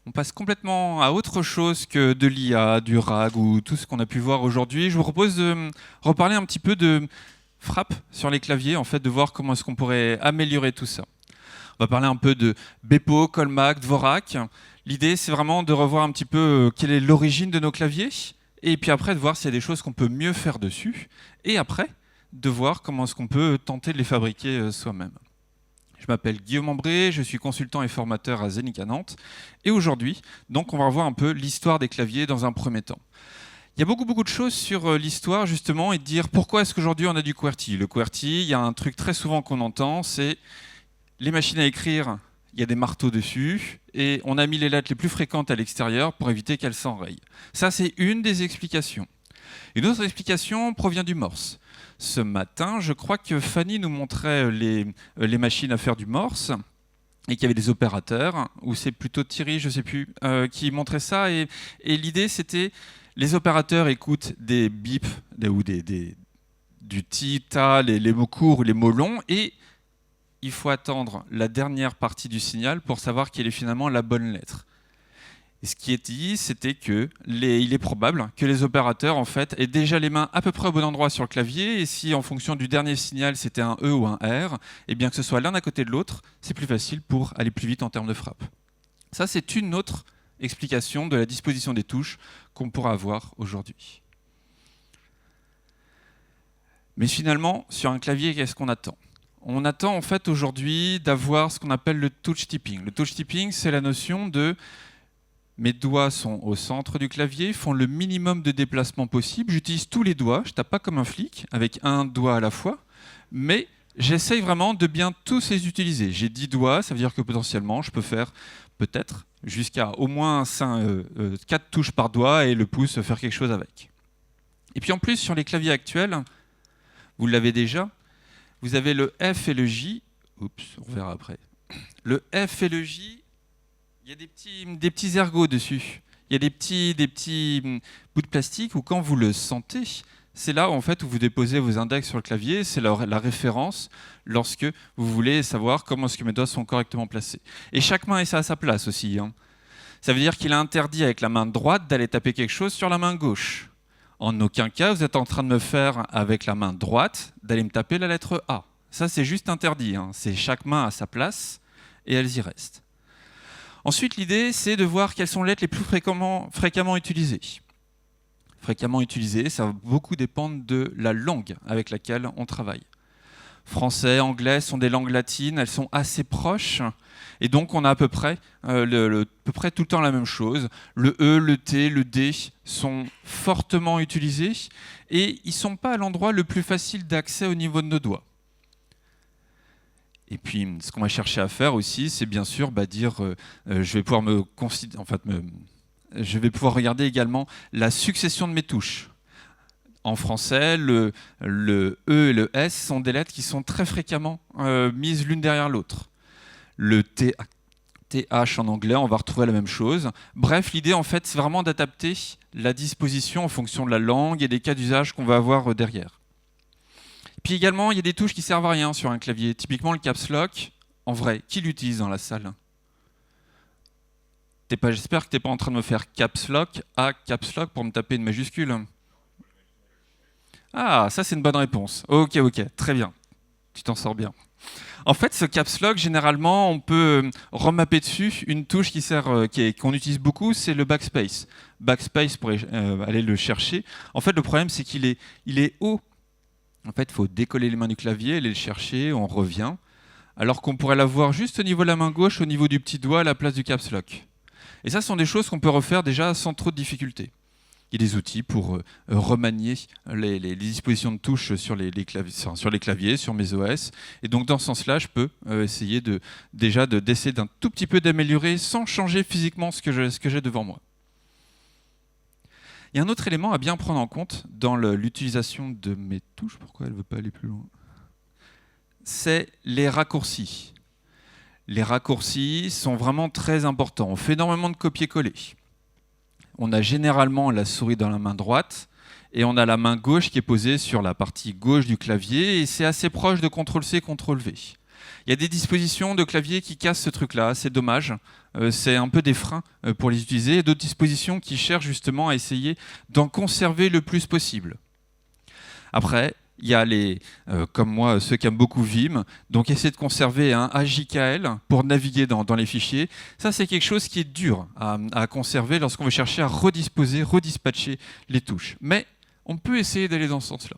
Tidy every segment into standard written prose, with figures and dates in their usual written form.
On passe complètement à autre chose que de l'IA, du RAG ou tout ce qu'on a pu voir aujourd'hui. Je vous propose de reparler un petit peu de frappe sur les claviers, en fait, de voir comment est-ce qu'on pourrait améliorer tout ça. On va parler un peu de Bepo, Colmag, Dvorak. L'idée, c'est vraiment de revoir un petit peu quelle est l'origine de nos claviers, et puis après de voir s'il y a des choses qu'on peut mieux faire dessus, et après de voir comment est-ce qu'on peut tenter de les fabriquer soi-même. Je m'appelle Guillaume Ambré, je suis consultant et formateur à Zenica Nantes. Et aujourd'hui, donc, on va revoir un peu l'histoire des claviers dans un premier temps. Il y a beaucoup de choses sur l'histoire, justement, et de dire pourquoi est-ce qu'aujourd'hui on a du QWERTY. Le QWERTY, il y a un truc très souvent qu'on entend, c'est les machines à écrire, il y a des marteaux dessus, et on a mis les lettres les plus fréquentes à l'extérieur pour éviter qu'elles s'enrayent. Ça, c'est une des explications. Une autre explication provient du Morse. Ce matin, je crois que Fanny nous montrait les machines à faire du Morse et qu'il y avait des opérateurs, ou c'est plutôt Thierry, je ne sais plus, qui montrait ça. Et l'idée, c'était les opérateurs écoutent des bips ou du ti, ta, les mots courts ou les mots longs, et il faut attendre la dernière partie du signal pour savoir quelle est finalement la bonne lettre. Et ce qui est dit, c'était qu'il est probable que les opérateurs en fait, aient déjà les mains à peu près au bon endroit sur le clavier, et si en fonction du dernier signal c'était un E ou un R, et bien que ce soit l'un à côté de l'autre, c'est plus facile pour aller plus vite en termes de frappe. Ça, c'est une autre explication de la disposition des touches qu'on pourra avoir aujourd'hui. Mais finalement, sur un clavier, qu'est-ce qu'on attend ? On attend en fait aujourd'hui d'avoir ce qu'on appelle le touch tipping. Le touch tipping, c'est la notion de mes doigts sont au centre du clavier, font le minimum de déplacement possible. J'utilise tous les doigts, je ne tape pas comme un flic, avec un doigt à la fois, mais j'essaye vraiment de bien tous les utiliser. J'ai 10 doigts, ça veut dire que potentiellement, je peux faire peut-être jusqu'à au moins 4 touches par doigt et le pouce faire quelque chose avec. Et puis en plus, sur les claviers actuels, vous l'avez déjà, vous avez le F et le J. Oups, on verra après. Le F et le J, il y a des petits ergots dessus. Il y a des petits bouts de plastique où quand vous le sentez, c'est là en fait où vous déposez vos index sur le clavier. C'est la référence lorsque vous voulez savoir comment est-ce que mes doigts sont correctement placés. Et chaque main est à sa place aussi. Ça veut dire qu'il est interdit avec la main droite d'aller taper quelque chose sur la main gauche. En aucun cas, vous êtes en train de me faire avec la main droite d'aller me taper la lettre A. Ça, c'est juste interdit. C'est chaque main à sa place et elles y restent. Ensuite, l'idée, c'est de voir quelles sont les lettres les plus fréquemment utilisées. Fréquemment utilisées, ça va beaucoup dépendre de la langue avec laquelle on travaille. Français, anglais sont des langues latines, elles sont assez proches, et donc on a à peu près tout le temps la même chose. Le E, le T, le D sont fortement utilisés, et ils ne sont pas à l'endroit le plus facile d'accès au niveau de nos doigts. Et puis, ce qu'on va chercher à faire aussi, c'est bien sûr dire, je vais pouvoir je vais pouvoir regarder également la succession de mes touches. En français, le E et le S sont des lettres qui sont très fréquemment mises l'une derrière l'autre. Le TH en anglais, on va retrouver la même chose. Bref, l'idée, en fait, c'est vraiment d'adapter la disposition en fonction de la langue et des cas d'usage qu'on va avoir derrière. Puis également, il y a des touches qui servent à rien sur un clavier. Typiquement, le caps lock, en vrai, qui l'utilise dans la salle ? J'espère que tu n'es pas en train de me faire caps lock pour me taper une majuscule. Ah, ça c'est une bonne réponse. Ok, très bien. Tu t'en sors bien. En fait, ce caps lock, généralement, on peut remapper dessus une touche qu'on utilise beaucoup, c'est le backspace. Backspace, pour aller le chercher. En fait, le problème, c'est qu'il est haut. En fait, il faut décoller les mains du clavier, aller le chercher, on revient. Alors qu'on pourrait l'avoir juste au niveau de la main gauche, au niveau du petit doigt, à la place du caps lock. Et ça, ce sont des choses qu'on peut refaire déjà sans trop de difficultés. Il y a des outils pour remanier les dispositions de touches sur les claviers, sur mes OS. Et donc, dans ce sens-là, je peux essayer d'essayer d'un tout petit peu d'améliorer sans changer physiquement ce que j'ai devant moi. Il y a un autre élément à bien prendre en compte dans l'utilisation de mes touches. Pourquoi elle ne veut pas aller plus loin ? C'est les raccourcis. Les raccourcis sont vraiment très importants. On fait énormément de copier-coller. On a généralement la souris dans la main droite et on a la main gauche qui est posée sur la partie gauche du clavier et c'est assez proche de CTRL-C, CTRL-V. Il y a des dispositions de clavier qui cassent ce truc-là, c'est dommage. c'est un peu des freins pour les utiliser, et d'autres dispositions qui cherchent justement à essayer d'en conserver le plus possible. Après, il y a comme moi, ceux qui aiment beaucoup Vim, donc essayer de conserver un AJKL pour naviguer dans les fichiers. Ça, c'est quelque chose qui est dur à conserver lorsqu'on veut chercher à redisposer, redispatcher les touches. Mais on peut essayer d'aller dans ce sens-là.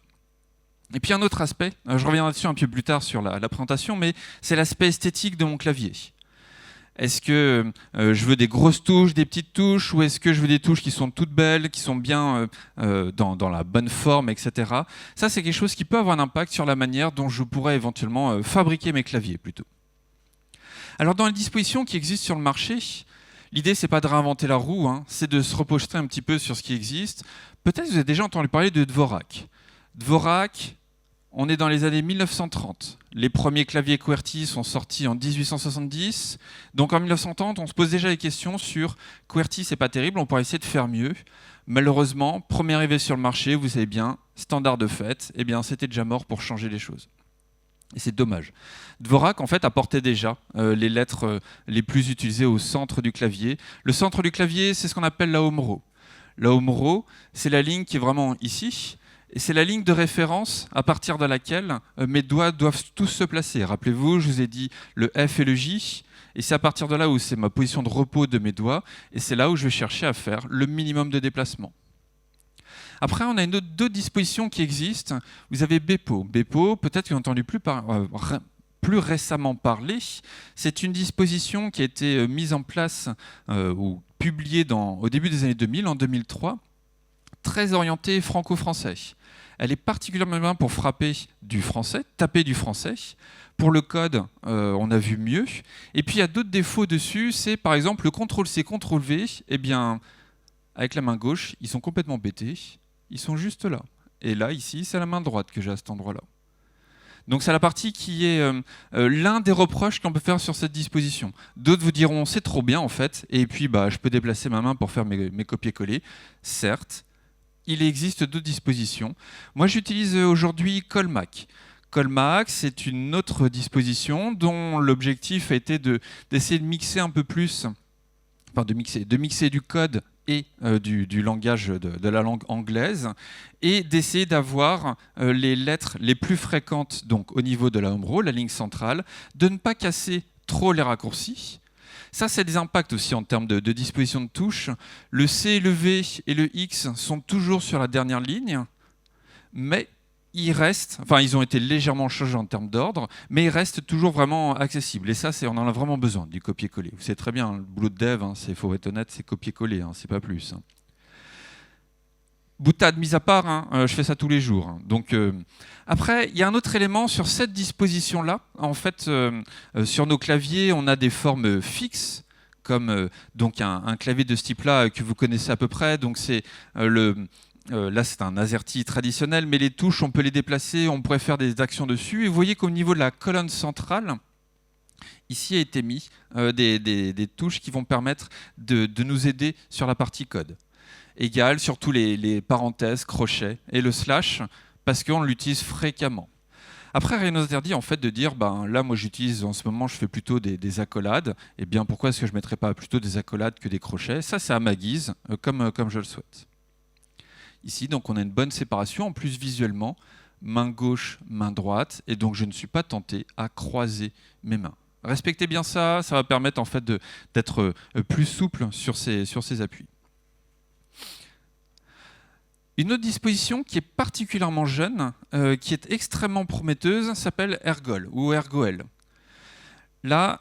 Et puis un autre aspect, je reviendrai dessus un peu plus tard sur la présentation, mais c'est l'aspect esthétique de mon clavier. Est-ce que je veux des grosses touches, des petites touches, ou est-ce que je veux des touches qui sont toutes belles, qui sont bien dans la bonne forme, etc. Ça, c'est quelque chose qui peut avoir un impact sur la manière dont je pourrais éventuellement fabriquer mes claviers, plutôt. Alors, dans les dispositions qui existent sur le marché, l'idée, c'est pas de réinventer la roue, hein, c'est de se reposer un petit peu sur ce qui existe. Peut-être que vous avez déjà entendu parler de Dvorak. Dvorak, on est dans les années 1930. Les premiers claviers QWERTY sont sortis en 1870. Donc en 1930, on se pose déjà des questions sur QWERTY, c'est pas terrible, on pourrait essayer de faire mieux. Malheureusement, premier arrivé sur le marché, vous savez bien, standard de fait, eh bien c'était déjà mort pour changer les choses. Et c'est dommage. Dvorak, en fait, apportait déjà les lettres les plus utilisées au centre du clavier. Le centre du clavier, c'est ce qu'on appelle la home row. La home row, c'est la ligne qui est vraiment ici. Et c'est la ligne de référence à partir de laquelle mes doigts doivent tous se placer. Rappelez-vous, je vous ai dit le F et le J, et c'est à partir de là où c'est ma position de repos de mes doigts, et c'est là où je vais chercher à faire le minimum de déplacement. Après, on a d'autres dispositions qui existent. Vous avez Bepo. Bepo, peut-être que vous avez entendu plus récemment parler. C'est une disposition qui a été mise en place ou publiée au début des années 2000, en 2003, très orientée franco-français. Elle est particulièrement bien pour frapper du français, taper du français. Pour le code, on a vu mieux. Et puis il y a d'autres défauts dessus, c'est par exemple le CTRL-C, CTRL-V, eh bien, avec la main gauche, ils sont complètement bêtés, ils sont juste là. Et là, ici, c'est la main droite que j'ai à cet endroit-là. Donc c'est la partie qui est l'un des reproches qu'on peut faire sur cette disposition. D'autres vous diront, c'est trop bien en fait, et puis je peux déplacer ma main pour faire mes copier-coller. Certes, il existe d'autres dispositions. Moi, j'utilise aujourd'hui Colmac. Colmac, c'est une autre disposition dont l'objectif a été d'essayer de mixer un peu plus, enfin de mixer du code et du langage de la langue anglaise, et d'essayer d'avoir les lettres les plus fréquentes donc au niveau de la home row, la ligne centrale, de ne pas casser trop les raccourcis. Ça, c'est des impacts aussi en termes de disposition de touches. Le C, le V et le X sont toujours sur la dernière ligne, mais ils ont été légèrement changés en termes d'ordre, mais ils restent toujours vraiment accessibles. Et ça, on en a vraiment besoin, du copier-coller. Vous savez très bien, le boulot de dev, il faut être honnête, c'est copier-coller, c'est pas plus. Boutade mise à part, je fais ça tous les jours. Donc, après, il y a un autre élément sur cette disposition-là. En fait, sur nos claviers, on a des formes fixes, comme donc un clavier de ce type-là que vous connaissez à peu près. Donc, c'est là, c'est un AZERTY traditionnel, mais les touches, on peut les déplacer, on pourrait faire des actions dessus. Et vous voyez qu'au niveau de la colonne centrale, ici a été mis des touches qui vont permettre de nous aider sur la partie code. Égal, surtout les parenthèses, crochets et le slash, parce qu'on l'utilise fréquemment. Après, rien ne nous interdit en fait de dire, là, moi j'utilise en ce moment, je fais plutôt des accolades. Et bien, pourquoi est-ce que je ne mettrais pas plutôt des accolades que des crochets? Ça, c'est à ma guise, comme je le souhaite. Ici, donc, on a une bonne séparation, en plus visuellement, main gauche, main droite, et donc je ne suis pas tenté à croiser mes mains. Respectez bien ça, ça va permettre en fait d'être plus souple sur ces appuis. Une autre disposition qui est particulièrement jeune, qui est extrêmement prometteuse, s'appelle Ergol ou Ergoel. Là,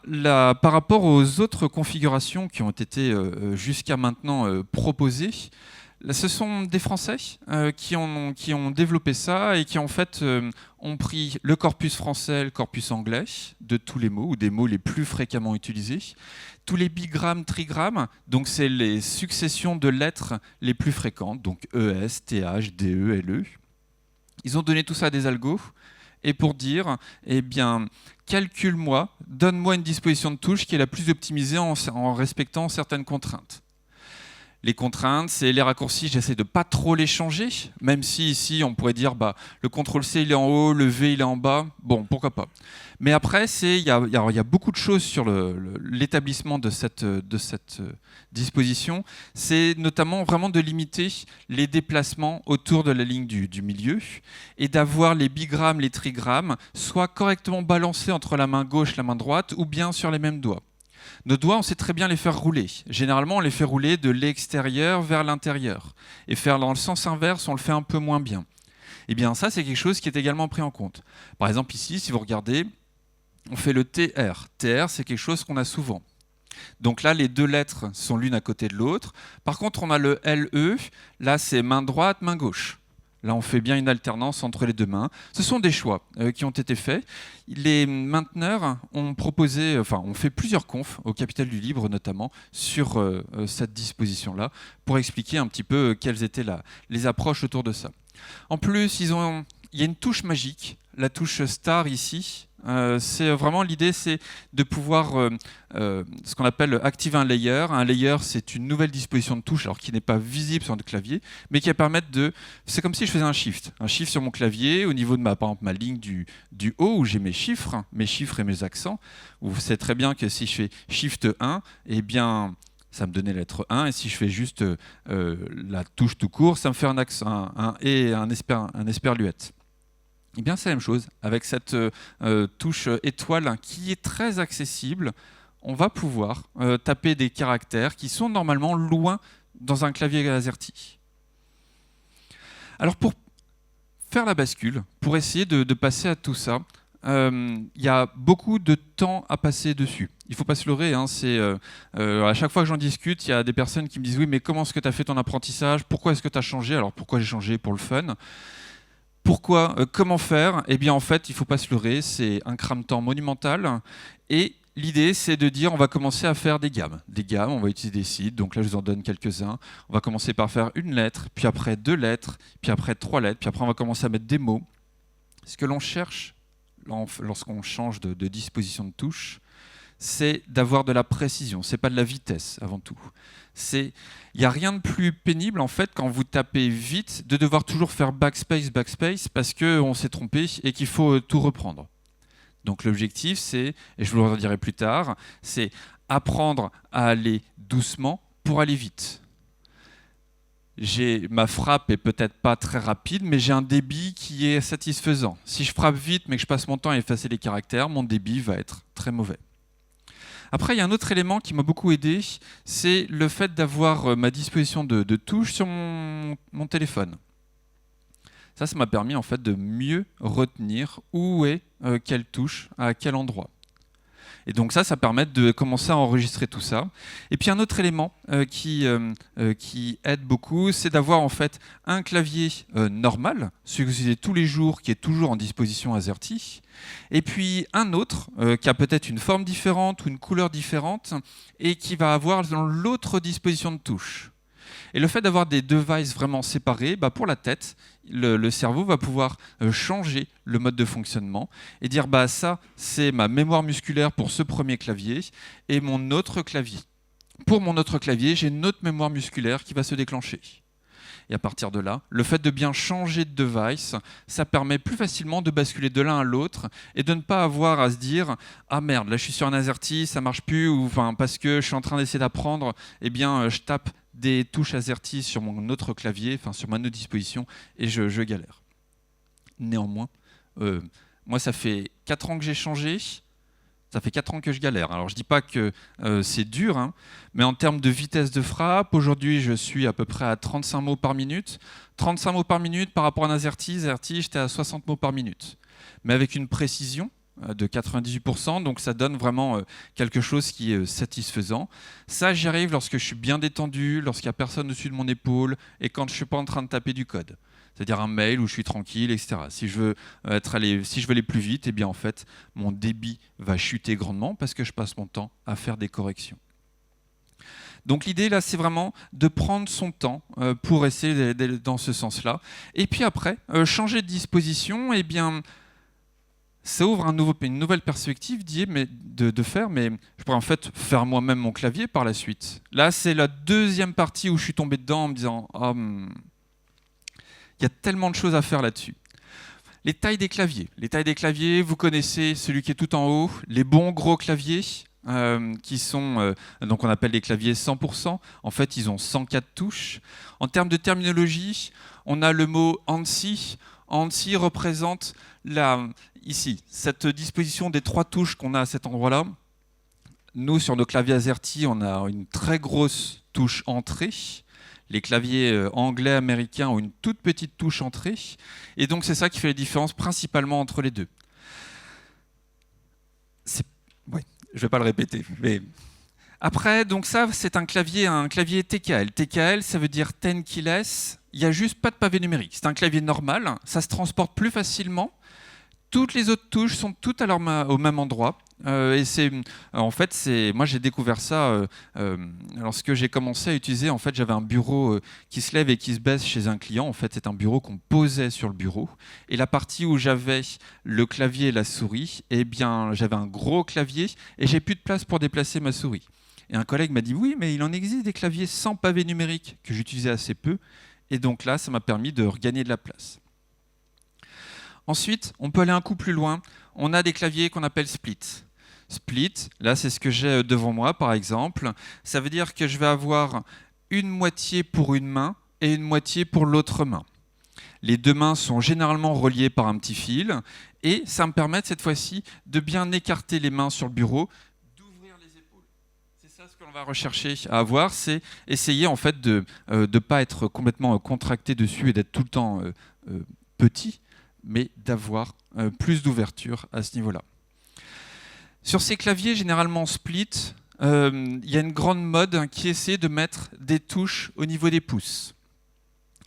par rapport aux autres configurations qui ont été jusqu'à maintenant proposées, là, ce sont des Français qui ont développé ça et qui en fait ont pris le corpus français, le corpus anglais de tous les mots ou des mots les plus fréquemment utilisés, tous les bigrammes, trigrammes, donc c'est les successions de lettres les plus fréquentes, donc ES, TH, DE, LE. Ils ont donné tout ça à des algos et pour dire, eh bien, calcule-moi, donne-moi une disposition de touche qui est la plus optimisée en respectant certaines contraintes. Les contraintes, c'est les raccourcis, j'essaie de pas trop les changer, même si ici on pourrait dire le CTRL-C il est en haut, le V il est en bas, bon pourquoi pas. Mais après, il y a beaucoup de choses sur l'établissement de cette disposition, c'est notamment vraiment de limiter les déplacements autour de la ligne du milieu et d'avoir les bigrammes, les trigrammes soit correctement balancés entre la main gauche et la main droite ou bien sur les mêmes doigts. Nos doigts, on sait très bien les faire rouler. Généralement, on les fait rouler de l'extérieur vers l'intérieur. Et faire dans le sens inverse, on le fait un peu moins bien. Eh bien, ça, c'est quelque chose qui est également pris en compte. Par exemple, ici, si vous regardez, on fait le TR. TR, c'est quelque chose qu'on a souvent. Donc là, les deux lettres sont l'une à côté de l'autre. Par contre, on a le LE. Là, c'est main droite, main gauche. Là, on fait bien une alternance entre les deux mains. Ce sont des choix qui ont été faits. Les mainteneurs ont ont fait plusieurs confs, au Capital du Libre notamment, sur cette disposition-là, pour expliquer un petit peu quelles étaient les approches autour de ça. En plus, il y a une touche magique, la touche Star ici. C'est vraiment l'idée, c'est de pouvoir ce qu'on appelle activer un layer. Un layer, c'est une nouvelle disposition de touche, alors qui n'est pas visible sur notre clavier, mais qui va permettre c'est comme si je faisais un shift sur mon clavier au niveau de par exemple, ma ligne du haut où j'ai mes chiffres et mes accents. Vous savez très bien que si je fais Shift 1, eh bien ça me donnait la lettre 1, et si je fais juste la touche tout court, ça me fait un accent, un esperluette. Eh bien, c'est la même chose avec cette touche étoile qui est très accessible. On va pouvoir taper des caractères qui sont normalement loin dans un clavier AZERTY. Alors, pour faire la bascule, pour essayer de passer à tout ça, il y a beaucoup de temps à passer dessus. Il ne faut pas se leurrer, hein, à chaque fois que j'en discute, il y a des personnes qui me disent « Oui, mais comment est-ce que tu as fait ton apprentissage? Pourquoi est-ce que tu as changé ?» Alors, pourquoi j'ai changé? Pour le fun. Pourquoi comment faire? Eh bien, en fait, il ne faut pas se leurrer, c'est un crame-temps monumental. Et l'idée, c'est de dire, on va commencer à faire des gammes. Des gammes, on va utiliser des sites. Donc là, je vous en donne quelques-uns. On va commencer par faire une lettre, puis après 2 lettres, puis après 3 lettres, puis après, on va commencer à mettre des mots. Ce que l'on cherche lorsqu'on change de disposition de touche, c'est d'avoir de la précision. C'est pas de la vitesse, avant tout. Il n'y a rien de plus pénible, en fait, quand vous tapez vite, de devoir toujours faire backspace, parce qu'on s'est trompé et qu'il faut tout reprendre. Donc l'objectif, c'est, et je vous le redirai plus tard, c'est apprendre à aller doucement pour aller vite. Ma frappe est peut-être pas très rapide, mais j'ai un débit qui est satisfaisant. Si je frappe vite, mais que je passe mon temps à effacer les caractères, mon débit va être très mauvais. Après, il y a un autre élément qui m'a beaucoup aidé, c'est le fait d'avoir ma disposition de touches sur mon téléphone. Ça m'a permis en fait de mieux retenir où est quelle touche, à quel endroit. Et donc ça permet de commencer à enregistrer tout ça. Et puis un autre élément qui aide beaucoup, c'est d'avoir en fait un clavier normal, celui que vous utilisez tous les jours, qui est toujours en disposition AZERTY, et puis un autre qui a peut-être une forme différente ou une couleur différente, et qui va avoir dans l'autre disposition de touche. Et le fait d'avoir des devices vraiment séparés, pour la tête, le cerveau va pouvoir changer le mode de fonctionnement et dire ça, c'est ma mémoire musculaire pour ce premier clavier et mon autre clavier. Pour mon autre clavier, j'ai une autre mémoire musculaire qui va se déclencher. Et à partir de là, le fait de bien changer de device, ça permet plus facilement de basculer de l'un à l'autre et de ne pas avoir à se dire « Ah merde, là je suis sur un AZERTY, ça marche plus » ou parce que je suis en train d'essayer d'apprendre, eh bien je tape des touches AZERTY sur mon autre clavier, sur ma autre disposition, et je galère. Néanmoins, moi ça fait 4 ans que j'ai changé, ça fait 4 ans que je galère. Alors je ne dis pas que c'est dur, hein, mais en termes de vitesse de frappe, aujourd'hui je suis à peu près à 35 mots par minute. 35 mots par minute par rapport à un AZERTY, j'étais à 60 mots par minute. Mais avec une précision de 98%, donc ça donne vraiment quelque chose qui est satisfaisant. Ça, j'y arrive lorsque je suis bien détendu, lorsqu'il n'y a personne au-dessus de mon épaule et quand je ne suis pas en train de taper du code. C'est-à-dire un mail où je suis tranquille, etc. Si je veux aller plus vite, eh bien en fait, mon débit va chuter grandement parce que je passe mon temps à faire des corrections. Donc l'idée là, c'est vraiment de prendre son temps pour essayer d'aller dans ce sens-là. Et puis après, changer de disposition, eh bien ça ouvre une nouvelle perspective de faire, mais je pourrais en fait faire moi-même mon clavier par la suite. Là, c'est la deuxième partie où je suis tombé dedans en me disant ah, il y a tellement de choses à faire là-dessus. Les tailles des claviers. Les tailles des claviers, vous connaissez celui qui est tout en haut, les bons gros claviers, qui sont, donc on appelle les claviers 100%. En fait, ils ont 104 touches. En termes de terminologie, on a le mot ANSI. ANSI représente ici, cette disposition des 3 touches qu'on a à cet endroit-là. Nous, sur nos claviers AZERTY, on a une très grosse touche entrée. Les claviers anglais, américains ont une toute petite touche entrée. Et donc, c'est ça qui fait la différence principalement entre les deux. Ouais, je ne vais pas le répéter. Mais... Après, donc ça, c'est un clavier TKL. TKL, ça veut dire 10 keyless. Il n'y a juste pas de pavé numérique. C'est un clavier normal. Ça se transporte plus facilement. Toutes les autres touches sont toutes au même endroit. Moi j'ai découvert ça lorsque j'ai commencé à utiliser. En fait, j'avais un bureau qui se lève et qui se baisse chez un client. En fait, c'est un bureau qu'on posait sur le bureau. Et la partie où j'avais le clavier et la souris, eh bien, j'avais un gros clavier et j'ai plus de place pour déplacer ma souris. Et un collègue m'a dit oui, mais il en existe des claviers sans pavé numérique que j'utilisais assez peu. Et donc là, ça m'a permis de regagner de la place. Ensuite, on peut aller un coup plus loin. On a des claviers qu'on appelle split. Split, là c'est ce que j'ai devant moi par exemple. Ça veut dire que je vais avoir une moitié pour une main et une moitié pour l'autre main. Les deux mains sont généralement reliées par un petit fil et ça me permet cette fois-ci de bien écarter les mains sur le bureau, d'ouvrir les épaules. C'est ça ce que l'on va rechercher à avoir, c'est essayer en fait de ne pas être complètement contracté dessus et d'être tout le temps petit, mais d'avoir plus d'ouverture à ce niveau-là. Sur ces claviers généralement split, il y a une grande mode qui essaie de mettre des touches au niveau des pouces.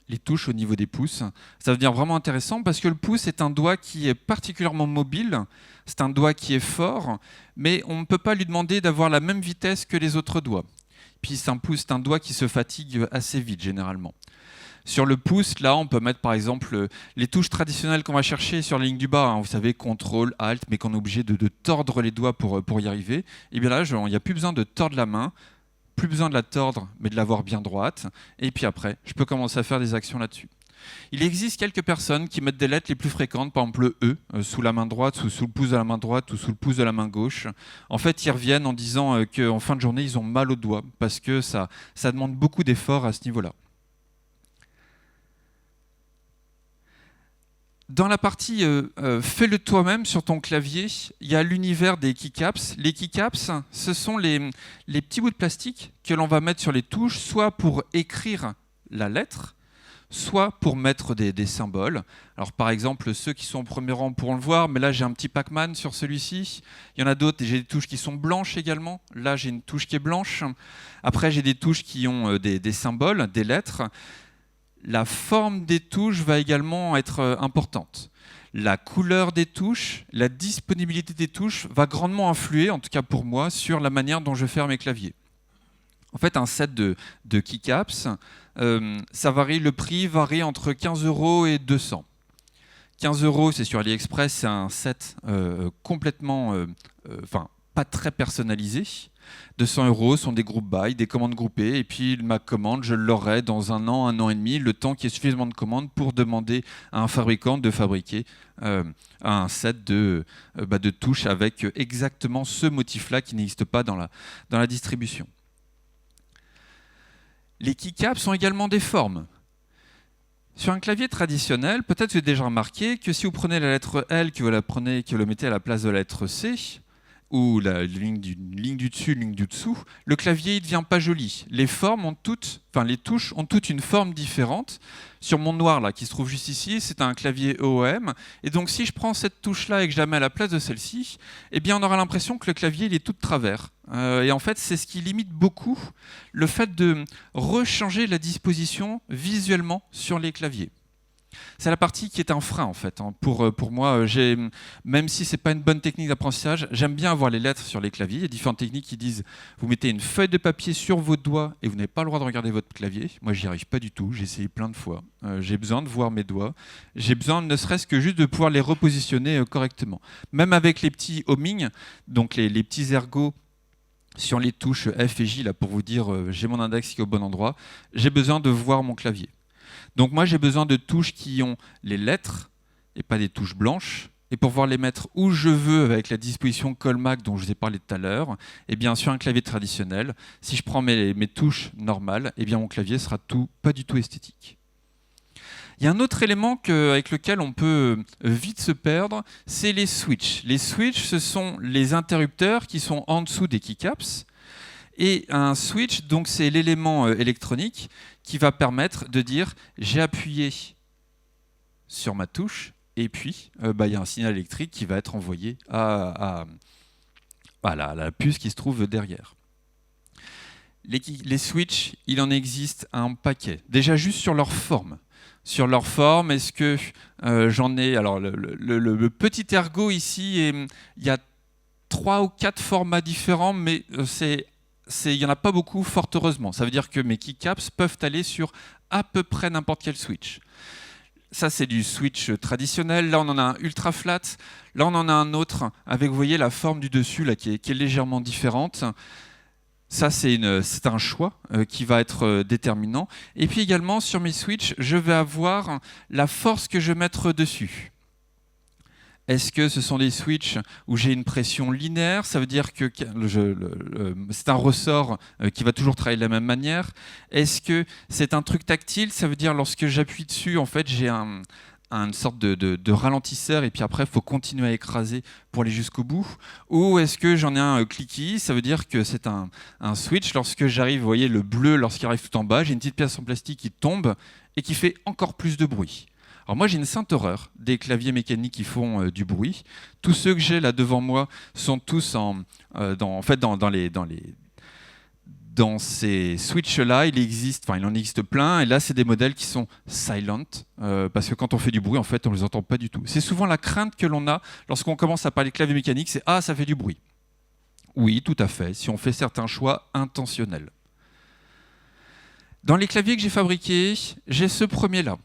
Les touches au niveau des pouces, ça devient vraiment intéressant parce que le pouce est un doigt qui est particulièrement mobile, c'est un doigt qui est fort, mais on ne peut pas lui demander d'avoir la même vitesse que les autres doigts. Puis c'est un doigt qui se fatigue assez vite généralement. Sur le pouce, là, on peut mettre par exemple les touches traditionnelles qu'on va chercher sur la ligne du bas. Hein, vous savez, CTRL, ALT, mais qu'on est obligé de tordre les doigts pour y arriver. Et bien là, il n'y a plus besoin de tordre la main, plus besoin de la tordre, mais de l'avoir bien droite. Et puis après, je peux commencer à faire des actions là-dessus. Il existe quelques personnes qui mettent des lettres les plus fréquentes, par exemple le E, sous la main droite, sous le pouce de la main droite ou sous le pouce de la main gauche. En fait, ils reviennent en disant qu'en fin de journée, ils ont mal aux doigts parce que ça demande beaucoup d'efforts à ce niveau-là. Dans la partie fais-le toi-même sur ton clavier, il y a l'univers des keycaps. Les keycaps, ce sont les petits bouts de plastique que l'on va mettre sur les touches, soit pour écrire la lettre, soit pour mettre des symboles. Alors par exemple, ceux qui sont au premier rang pourront le voir, mais là j'ai un petit Pac-Man sur celui-ci. Il y en a d'autres, j'ai des touches qui sont blanches également. Là j'ai une touche qui est blanche. Après j'ai des touches qui ont des symboles, des lettres. La forme des touches va également être importante. La couleur des touches, la disponibilité des touches va grandement influer, en tout cas pour moi, sur la manière dont je fais mes claviers. En fait, un set de keycaps, le prix varie entre 15 € et 200. 15 €, c'est sur AliExpress, c'est un set complètement, pas très personnalisé. 200 € sont des group buy, des commandes groupées, et puis ma commande, je l'aurai dans un an et demi, le temps qu'il y ait suffisamment de commandes pour demander à un fabricant de fabriquer un set de touches avec exactement ce motif-là qui n'existe pas dans la distribution. Les keycaps sont également des formes. Sur un clavier traditionnel, peut-être que vous avez déjà remarqué que si vous prenez la lettre L, que vous la mettez à la place de la lettre C, ou la ligne du dessus, ligne du dessous, le clavier ne devient pas joli. Les touches ont toutes une forme différente. Sur mon noir là, qui se trouve juste ici, c'est un clavier EOM. Et donc si je prends cette touche-là et que je la mets à la place de celle-ci, eh bien on aura l'impression que le clavier il est tout de travers. Et en fait, c'est ce qui limite beaucoup le fait de rechanger la disposition visuellement sur les claviers. C'est la partie qui est un frein en fait. Pour moi, même si c'est pas une bonne technique d'apprentissage, j'aime bien avoir les lettres sur les claviers. Il y a différentes techniques qui disent vous mettez une feuille de papier sur vos doigts et vous n'avez pas le droit de regarder votre clavier. Moi, j'y arrive pas du tout. J'ai essayé plein de fois. J'ai besoin de voir mes doigts. J'ai besoin, ne serait-ce que juste de pouvoir les repositionner correctement. Même avec les petits homing, donc les petits ergots sur les touches F et J là pour vous dire j'ai mon index qui est au bon endroit. J'ai besoin de voir mon clavier. Donc moi, j'ai besoin de touches qui ont les lettres et pas des touches blanches. Et pour pouvoir les mettre où je veux avec la disposition Colmac dont je vous ai parlé tout à l'heure, eh bien sur un clavier traditionnel, si je prends mes touches normales, eh bien mon clavier sera pas du tout esthétique. Il y a un autre élément avec lequel on peut vite se perdre, c'est les switches. Les switches, ce sont les interrupteurs qui sont en dessous des keycaps. Et un switch, donc c'est l'élément électronique qui va permettre de dire j'ai appuyé sur ma touche et puis il y a un signal électrique qui va être envoyé à la puce qui se trouve derrière. Les switches, il en existe un paquet. Déjà juste sur leur forme. Sur leur forme, est-ce que j'en ai... Alors le petit ergot ici, il y a 3 ou 4 formats différents, mais il n'y en a pas beaucoup, fort heureusement. Ça veut dire que mes keycaps peuvent aller sur à peu près n'importe quel switch. Ça, c'est du switch traditionnel. Là, on en a un ultra flat. Là, on en a un autre avec, vous voyez, la forme du dessus là, qui est légèrement différente. Ça, c'est un choix qui va être déterminant. Et puis également, sur mes switches, je vais avoir la force que je vais mettre dessus. Est-ce que ce sont des switches où j'ai une pression linéaire? Ça veut dire que c'est un ressort qui va toujours travailler de la même manière. Est-ce que c'est un truc tactile? Ça veut dire lorsque j'appuie dessus, en fait, j'ai une sorte de ralentisseur et puis après, il faut continuer à écraser pour aller jusqu'au bout. Ou est-ce que j'en ai un clicky? Ça veut dire que c'est un switch. Lorsque j'arrive, vous voyez, le bleu, lorsqu'il arrive tout en bas, j'ai une petite pièce en plastique qui tombe et qui fait encore plus de bruit. Alors moi j'ai une sainte horreur des claviers mécaniques qui font du bruit. Tous ceux que j'ai là devant moi sont tous dans ces switches-là, il en existe plein. Et là c'est des modèles qui sont silent parce que quand on fait du bruit, en fait, on les entend pas du tout. C'est souvent la crainte que l'on a lorsqu'on commence à parler de clavier mécanique, c'est ah ça fait du bruit. Oui, tout à fait. Si on fait certains choix intentionnels. Dans les claviers que j'ai fabriqués, j'ai ce premier-là.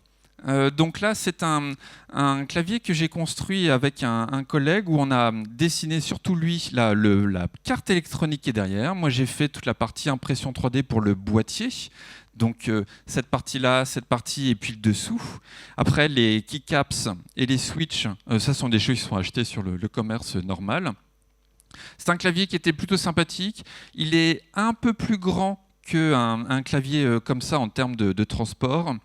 Donc là, c'est un clavier que j'ai construit avec un collègue où on a dessiné surtout lui la carte électronique qui est derrière. Moi, j'ai fait toute la partie impression 3D pour le boîtier. Donc cette partie-là, cette partie et puis le dessous. Après, les keycaps et les switches, ça sont des choses qui sont achetées sur le commerce normal. C'est un clavier qui était plutôt sympathique. Il est un peu plus grand qu'un clavier comme ça en termes de transport.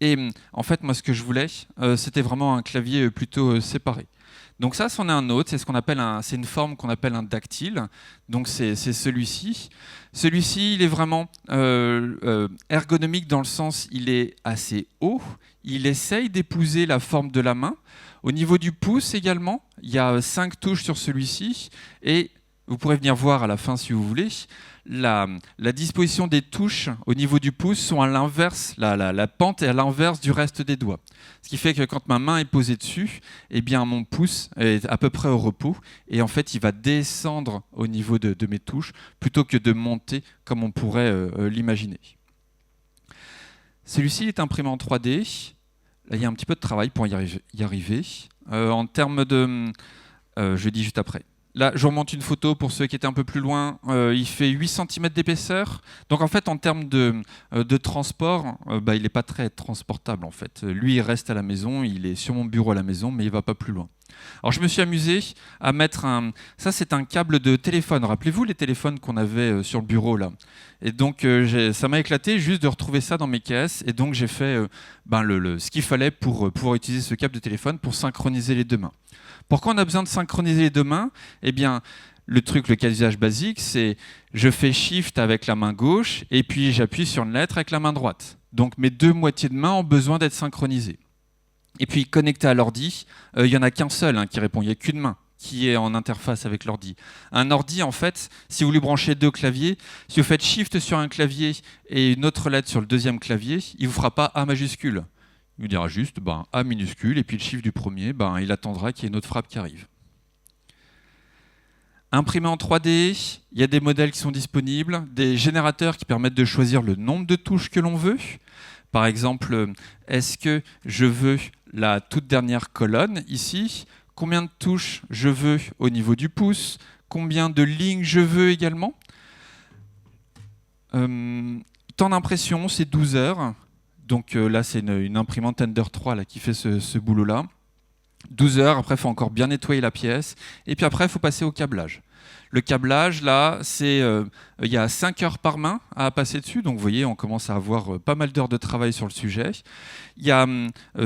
Et en fait, moi, ce que je voulais, c'était vraiment un clavier plutôt séparé. Donc ça, c'en est un autre. C'est une forme qu'on appelle un dactyle. Donc c'est celui-ci. Celui-ci, il est vraiment ergonomique dans le sens, il est assez haut. Il essaye d'épouser la forme de la main. Au niveau du pouce également, il y a 5 touches sur celui-ci. Et vous pourrez venir voir à la fin si vous voulez. La disposition des touches au niveau du pouce sont à l'inverse, la pente est à l'inverse du reste des doigts. Ce qui fait que quand ma main est posée dessus, eh bien mon pouce est à peu près au repos et en fait il va descendre au niveau de mes touches plutôt que de monter comme on pourrait l'imaginer. Celui-ci est imprimé en 3D. Là, il y a un petit peu de travail pour y arriver. En termes de... je dis juste après. Là, je remonte une photo pour ceux qui étaient un peu plus loin. Il fait 8 cm d'épaisseur. Donc en fait, en termes de transport, il n'est pas très transportable en fait. Lui, il reste à la maison, il est sur mon bureau à la maison, mais il ne va pas plus loin. Alors je me suis amusé à mettre ça c'est un câble de téléphone. Rappelez-vous les téléphones qu'on avait sur le bureau là. Et donc ça m'a éclaté juste de retrouver ça dans mes caisses. Et donc j'ai fait ce qu'il fallait pour pouvoir utiliser ce câble de téléphone pour synchroniser les deux mains. Pourquoi on a besoin de synchroniser les deux mains? Eh bien, le cas d'usage basique, c'est je fais Shift avec la main gauche et puis j'appuie sur une lettre avec la main droite. Donc mes deux moitiés de main ont besoin d'être synchronisées. Et puis connecté à l'ordi, il n'y en a qu'un seul qui répond, il n'y a qu'une main qui est en interface avec l'ordi. Un ordi, en fait, si vous lui branchez 2 claviers, si vous faites Shift sur un clavier et une autre lettre sur le deuxième clavier, il ne vous fera pas A majuscule. Il dira juste A minuscule, et puis le chiffre du premier, il attendra qu'il y ait une autre frappe qui arrive. Imprimé en 3D, il y a des modèles qui sont disponibles, des générateurs qui permettent de choisir le nombre de touches que l'on veut. Par exemple, est-ce que je veux la toute dernière colonne ici? Combien de touches je veux au niveau du pouce? Combien de lignes je veux également? Temps d'impression, c'est 12 heures. Donc là, c'est une imprimante Ender 3 là, qui fait ce boulot-là. 12 heures, après, il faut encore bien nettoyer la pièce. Et puis après, il faut passer au câblage. Le câblage, là, il y a 5 heures par main à passer dessus. Donc, vous voyez, on commence à avoir pas mal d'heures de travail sur le sujet. Il y a,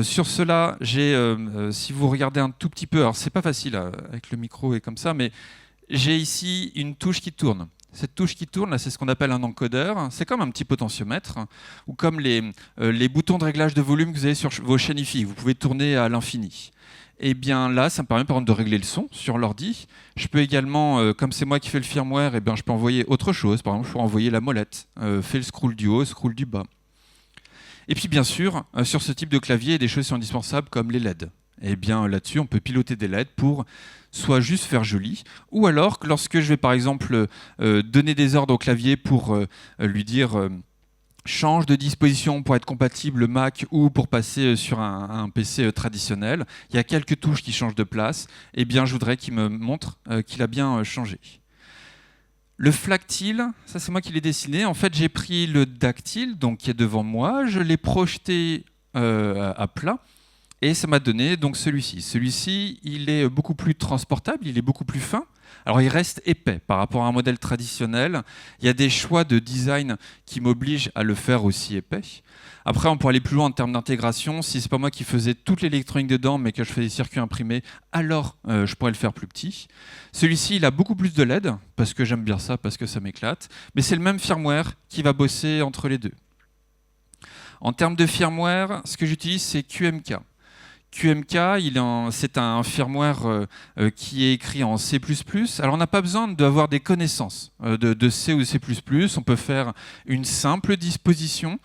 sur cela, si vous regardez un tout petit peu, alors c'est pas facile avec le micro et comme ça, mais j'ai ici une touche qui tourne. Cette touche qui tourne, là, c'est ce qu'on appelle un encodeur. C'est comme un petit potentiomètre, ou comme les boutons de réglage de volume que vous avez sur vos chaînes hi-fi. Vous pouvez tourner à l'infini. Et bien là, ça me permet par exemple de régler le son sur l'ordi. Je peux également, comme c'est moi qui fais le firmware, je peux envoyer autre chose. Par exemple, je peux envoyer la molette. Fais le scroll du haut, scroll du bas. Et puis bien sûr, sur ce type de clavier, il y a des choses qui sont indispensables comme les LED. Et bien là-dessus, on peut piloter des LED pour soit juste faire joli, ou alors lorsque je vais par exemple donner des ordres au clavier pour lui dire change de disposition pour être compatible Mac ou pour passer sur un PC traditionnel, il y a quelques touches qui changent de place, et bien je voudrais qu'il me montre qu'il a bien changé. Le flactile, ça c'est moi qui l'ai dessiné. En fait, j'ai pris le dactyle, donc qui est devant moi, je l'ai projeté à plat, et ça m'a donné donc celui-ci. Celui-ci, il est beaucoup plus transportable, il est beaucoup plus fin. Alors il reste épais par rapport à un modèle traditionnel. Il y a des choix de design qui m'obligent à le faire aussi épais. Après, on peut aller plus loin en termes d'intégration. Si c'est pas moi qui faisais toute l'électronique dedans, mais que je fais des circuits imprimés, alors je pourrais le faire plus petit. Celui-ci, il a beaucoup plus de LED, parce que j'aime bien ça, parce que ça m'éclate. Mais c'est le même firmware qui va bosser entre les deux. En termes de firmware, ce que j'utilise, c'est QMK. QMK, c'est un firmware qui est écrit en C++. Alors on n'a pas besoin d'avoir des connaissances de C ou C++. On peut faire une simple disposition.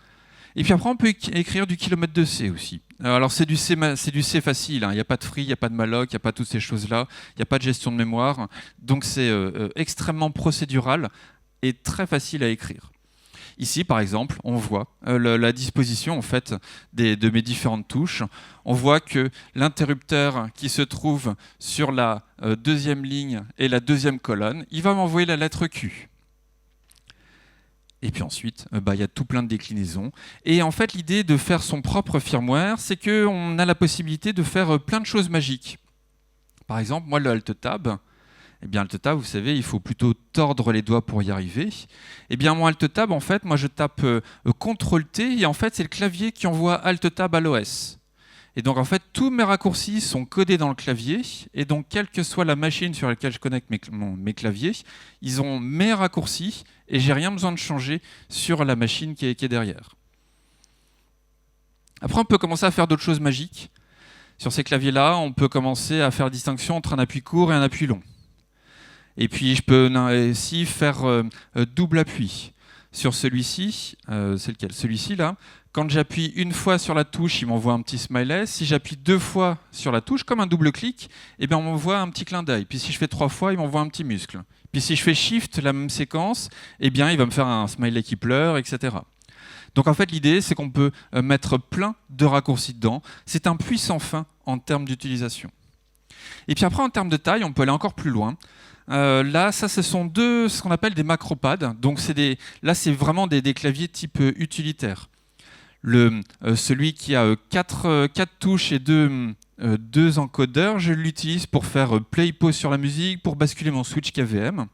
Et puis après, on peut écrire du kilomètre de C aussi. Alors c'est du C facile. Il n'y a pas de free, il n'y a pas de malloc, il n'y a pas toutes ces choses-là. Il n'y a pas de gestion de mémoire. Donc c'est extrêmement procédural et très facile à écrire. Ici, par exemple, on voit la disposition en fait, de mes différentes touches. On voit que l'interrupteur qui se trouve sur la deuxième ligne et la deuxième colonne, il va m'envoyer la lettre Q. Et puis ensuite, il y a tout plein de déclinaisons. Et en fait, l'idée de faire son propre firmware, c'est qu'on a la possibilité de faire plein de choses magiques. Par exemple, moi, le Alt-Tab, le Alt-Tab, vous savez, il faut plutôt tordre les doigts pour y arriver. Mon Alt-Tab, en fait, moi je tape CTRL-T et en fait c'est le clavier qui envoie Alt-Tab à l'OS. Et donc en fait tous mes raccourcis sont codés dans le clavier et donc quelle que soit la machine sur laquelle je connecte mes claviers, ils ont mes raccourcis et j'ai rien besoin de changer sur la machine qui est derrière. Après on peut commencer à faire d'autres choses magiques. Sur ces claviers-là, on peut commencer à faire la distinction entre un appui court et un appui long. Et puis je peux aussi faire double appui. Sur celui-ci, c'est lequel? Celui-ci là. Quand j'appuie une fois sur la touche, il m'envoie un petit smiley. Si j'appuie 2 fois sur la touche, comme un double clic, on m'envoie un petit clin d'œil. Puis si je fais 3 fois, il m'envoie un petit muscle. Puis si je fais Shift, la même séquence, il va me faire un smiley qui pleure, etc. Donc en fait, l'idée, c'est qu'on peut mettre plein de raccourcis dedans. C'est un puissant fin en termes d'utilisation. Et puis après, en termes de taille, on peut aller encore plus loin. Là, ce sont ce qu'on appelle des macropads. Donc là, c'est vraiment des claviers type utilitaire. Celui qui a 4 touches et 2 encodeurs, je l'utilise pour faire play-pause sur la musique, pour basculer mon switch KVM.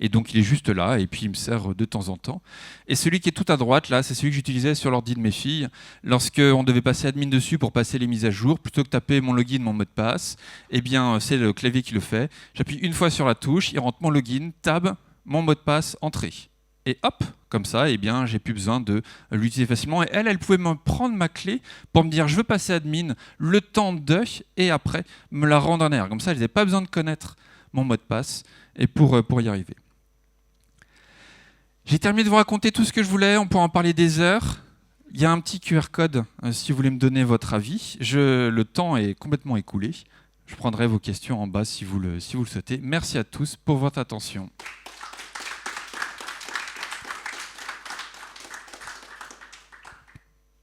Et donc il est juste là, et puis il me sert de temps en temps. Et celui qui est tout à droite, là, c'est celui que j'utilisais sur l'ordi de mes filles, lorsqu'on devait passer admin dessus pour passer les mises à jour, plutôt que taper mon login, mon mot de passe, c'est le clavier qui le fait. J'appuie une fois sur la touche, il rentre mon login, tab, mon mot de passe, entrée. Et hop, comme ça, j'ai plus besoin de l'utiliser facilement. Et elle pouvait me prendre ma clé pour me dire je veux passer admin le temps de, et après me la rendre en air. Comme ça, elle n'avait pas besoin de connaître mon mot de passe et pour y arriver. J'ai terminé de vous raconter tout ce que je voulais, on pourrait en parler des heures. Il y a un petit QR code si vous voulez me donner votre avis. Le temps est complètement écoulé. Je prendrai vos questions en bas si vous le souhaitez. Merci à tous pour votre attention.